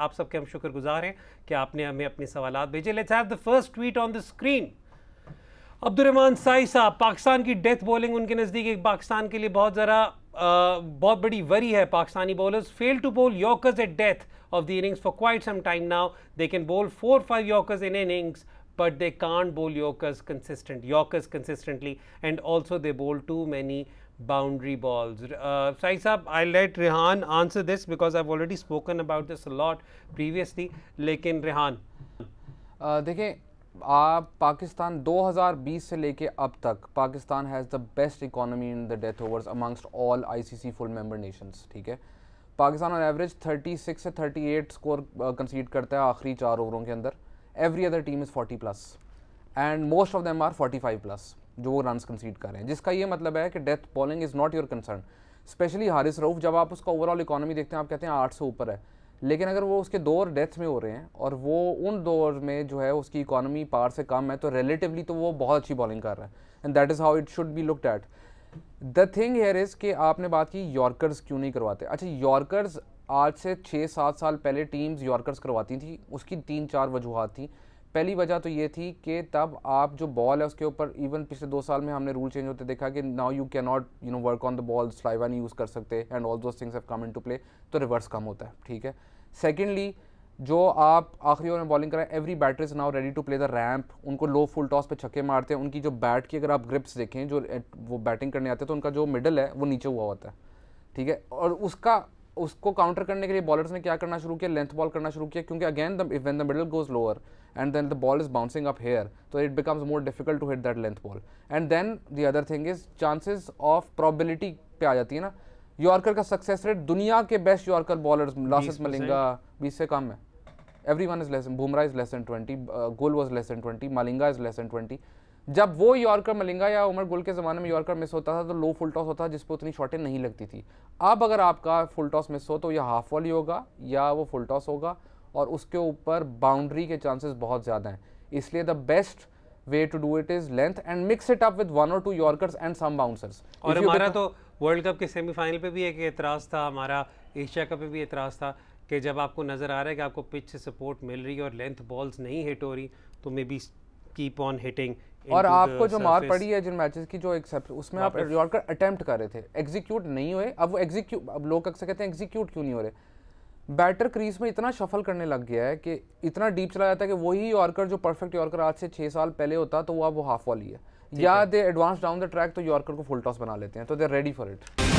आप सबके हम शुक्रगुजार हैं कि आपने हमें अपने सवालात भेजे। Let's have the first tweet on the screen. Abdurrahman Sai साहब, पाकिस्तान की डेथ बॉलिंग उनके नज़दीक पाकिस्तान के लिए बहुत बड़ी वरी है। Pakistani bowlers fail to bowl yorkers at death of the innings for quite some time now. They can bowl 4-5 Yorkers in innings, but they can't bowl Yorkers consistently, and also they bowl too many boundary balls. Sai Saab, I'll let Rehan answer this because I've already spoken about this a lot previously. लेकिन Rehan, देखिए, आप पाकिस्तान 2020 से लेके अब तक Pakistan has the best economy in the death overs amongst all ICC full member Nations. ठीक है, Pakistan on average 36 से 38 स्कोर कंसीड करता है आखिरी 4 ओवरों के अंदर। Every other team is 40+ and most of them are 45+ जो वो रन्स कंसीड कर रहे हैं, जिसका ये मतलब है कि death bowling is not your concern. Specially Haris Rauf, जब आप उसका ओवरऑल इकोनॉमी देखते हैं आप कहते हैं 8 से ऊपर है, लेकिन अगर वो उसके 2 ओवर डेथ में हो रहे हैं और वो उन 2 ओवर में जो है उसकी इकोनॉमी पार से कम है, तो रिलेटिवली तो वो बहुत अच्छी बॉलिंग कर रहा है, and that is how it should be looked at. The thing here is कि आपने बात की यॉर्कर्स क्यों नहीं करवाते। अच्छा, यॉर्कर्स आज से 6-7 साल पहले टीम्स यॉर्कर्स करवाती थी, उसकी 3-4 वजूहत थी। पहली वजह तो ये थी कि तब आप जो बॉल है उसके ऊपर, इवन पिछले 2 साल में हमने रूल चेंज होते देखा कि now you can not work on the ball, saliva नहीं यूज़ कर सकते, and all those things have come into play, तो रिवर्स कम होता है। ठीक है, सेकेंडली जो आप आखिरी ओवर में बॉलिंग कराएं, every batter is now ready to play the ramp. उनको लो फुल टॉस पे छक्के मारते हैं, उनकी जो बैट की अगर आप ग्रिप्स देखें, जो वो बैटिंग करने आते हैं तो उनका जो मिडल है वो नीचे हुआ होता है। ठीक है, और उसको काउंटर करने के लिए बॉलर्स ने क्या करना शुरू किया, लेंथ बॉल करना शुरू किया, क्योंकि again when the middle goes lower and then the ball is bouncing up here, तो it becomes more difficult to hit that length ball. And then the other thing is chances of probability पे आ जाती है ना। Yorker का success rate दुनिया के best yorker bowlers, Lasith Malinga 20 से कम है, everyone is less, Bumrah is less than 20, Gull was less than 20, Malinga is less than 20। जब वो यॉर्कर मलिंगा या उमर गुल के ज़माने में यॉर्कर मिस होता था तो लो फुल टॉस होता था जिस पर उतनी शॉटें नहीं लगती थी। अब अगर आपका फुल टॉस मिस हो तो या हाफ वॉली होगा या वो फुल टॉस होगा, और उसके ऊपर बाउंड्री के चांसेस बहुत ज़्यादा हैं। इसलिए the best way to do it is length and mix it up with 1 or 2 yorkers and some bouncers. और हमारा तो वर्ल्ड कप के सेमीफाइनल पे भी एक एतराज़ था, हमारा एशिया कप पे भी एतराज़ था कि जब आपको नज़र आ रहा है कि आपको पिच से सपोर्ट मिल रही है और लेंथ बॉल्स नहीं हिट हो रही, तो maybe keep on hitting. और आपको जो मार पड़ी है जिन मैचेस की, जो एक्सेप्ट उसमें आप यॉर्कर अटेम्प्ट कर रहे थे, एग्जीक्यूट नहीं हुए। अब वो अब लोग अक्सर कहते हैं एग्जीक्यूट क्यों नहीं हो रहे। बैटर क्रीज में इतना शफल करने लग गया है कि इतना डीप चला जाता है कि वही यॉर्कर जो परफेक्ट यॉर्कर आज से 6 साल पहले होता तो वो अब वो हाफ वॉली है, या they advance down the track तो यॉर्कर को फुल टॉस बना लेते हैं, तो they are ready for it.